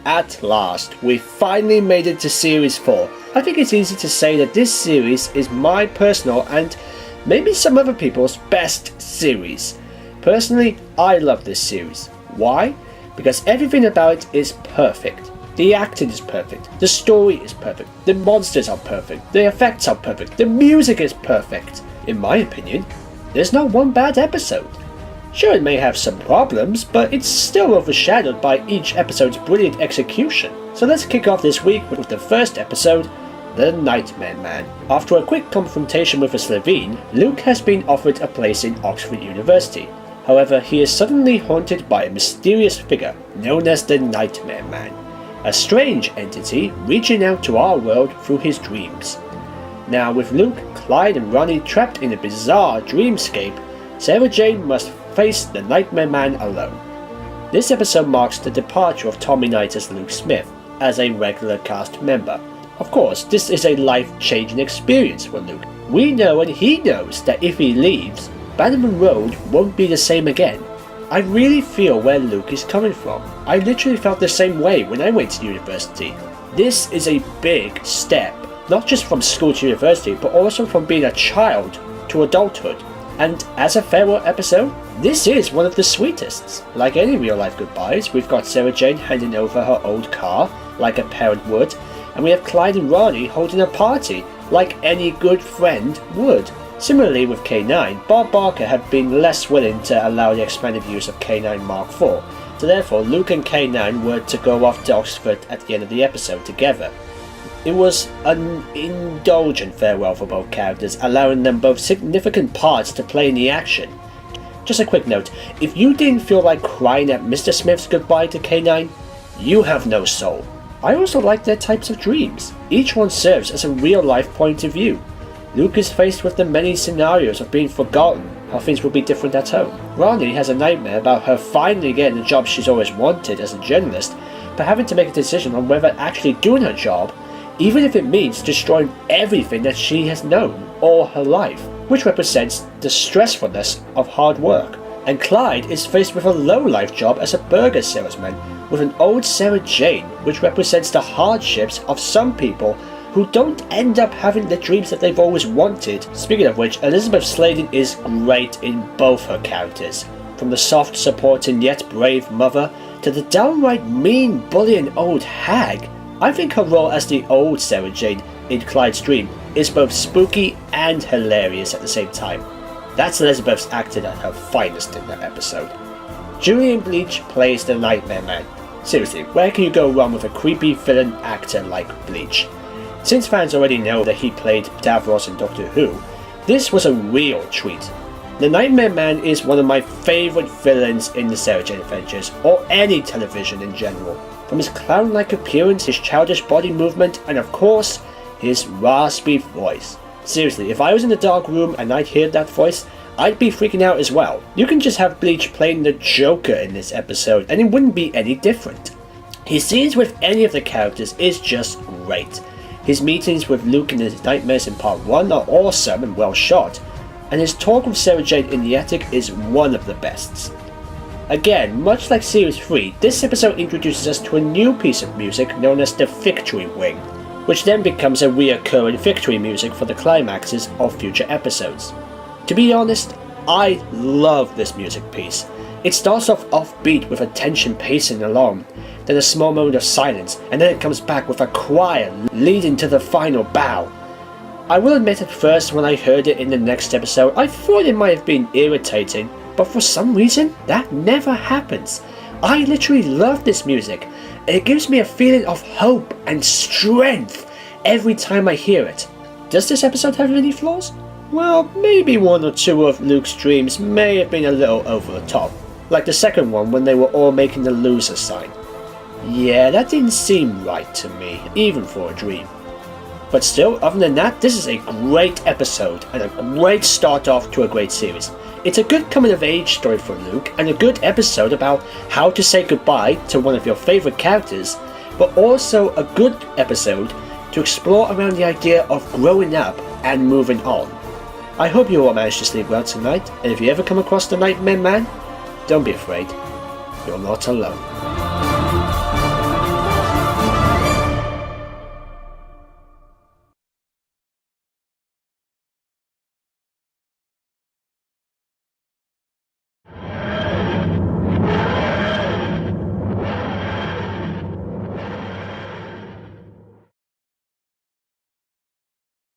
at last, we finally made it to Series 4. I think it's easy to say that this series is my personal and maybe some other people's best series. Personally, I love this series. Why? Because everything about it is perfect. The acting is perfect, the story is perfect, the monsters are perfect, the effects are perfect, the music is perfect. In my opinion, there's not one bad episode. Sure, it may have some problems, but it's still overshadowed by each episode's brilliant execution. So let's kick off this week with the first episode, The Nightmare Man. After a quick confrontation with a Slitheen, Luke has been offered a place in Oxford University. However, he is suddenly haunted by a mysterious figure known as the Nightmare Man, a strange entity reaching out to our world through his dreams. Now, with Luke, Clyde and Ronnie trapped in a bizarre dreamscape, Sarah Jane must face the Nightmare Man alone. This episode marks the departure of Tommy Knight as Luke Smith, as a regular cast member. Of course, this is a life-changing experience for Luke. We know and he knows that if he leaves, Bannerman Road won't be the same again. I really feel where Luke is coming from. I literally felt the same way when I went to university. This is a big step, not just from school to university, but also from being a child to adulthood. And as a farewell episode, this is one of the sweetest. Like any real life goodbyes, we've got Sarah Jane handing over her old car, like a parent would, and we have Clyde and Ronnie holding a party, like any good friend would. Similarly with K9, Bob Barker had been less willing to allow the expanded use of K9 Mark IV, so therefore Luke and K9 were to go off to Oxford at the end of the episode together. It was an indulgent farewell for both characters, allowing them both significant parts to play in the action. Just a quick note, if you didn't feel like crying at Mr. Smith's goodbye to K9, you have no soul. I also like their types of dreams. Each one serves as a real-life point of view. Luke is faced with the many scenarios of being forgotten, how things will be different at home. Ronnie has a nightmare about her finally getting the job she's always wanted as a journalist, but having to make a decision on whether actually doing her job, even if it means destroying everything that she has known all her life, which represents the stressfulness of hard work. And Clyde is faced with a low-life job as a burger salesman with an old Sarah Jane, which represents the hardships of some people who don't end up having the dreams that they've always wanted. Speaking of which, Elizabeth Sladen is great in both her characters, from the soft, supporting yet brave mother to the downright mean, bullying old hag. I think her role as the old Sarah Jane in Clyde's dream is both spooky and hilarious at the same time. That's Elizabeth's acting at her finest in that episode. Julian Bleach plays the Nightmare Man. Seriously, where can you go wrong with a creepy villain actor like Bleach? Since fans already know that he played Davros in Doctor Who, this was a real treat. The Nightmare Man is one of my favourite villains in the Sarah Jane Adventures, or any television in general. From his clown-like appearance, his childish body movement, and of course, his raspy voice. Seriously, if I was in a dark room and I'd hear that voice, I'd be freaking out as well. You can just have Bleach playing the Joker in this episode and it wouldn't be any different. His scenes with any of the characters is just great. His meetings with Luke and his nightmares in part 1 are awesome and well shot, and his talk with Sarah Jane in the attic is one of the best. Again, much like Series 3, this episode introduces us to a new piece of music known as the Victory Wing, which then becomes a reoccurring victory music for the climaxes of future episodes. To be honest, I love this music piece. It starts off offbeat with a tension pacing along, then a small moment of silence, and then it comes back with a choir leading to the final bow. I will admit at first when I heard it in the next episode, I thought it might have been irritating, but for some reason, that never happens. I literally love this music, and it gives me a feeling of hope and strength every time I hear it. Does this episode have any flaws? Well, maybe one or two of Luke's dreams may have been a little over the top, like the second one when they were all making the loser sign. Yeah, that didn't seem right to me, even for a dream. But still, other than that, this is a great episode and a great start off to a great series. It's a good coming-of-age story for Luke and a good episode about how to say goodbye to one of your favourite characters, but also a good episode to explore around the idea of growing up and moving on. I hope you all managed to sleep well tonight, and if you ever come across the Nightmare Man, don't be afraid, you're not alone.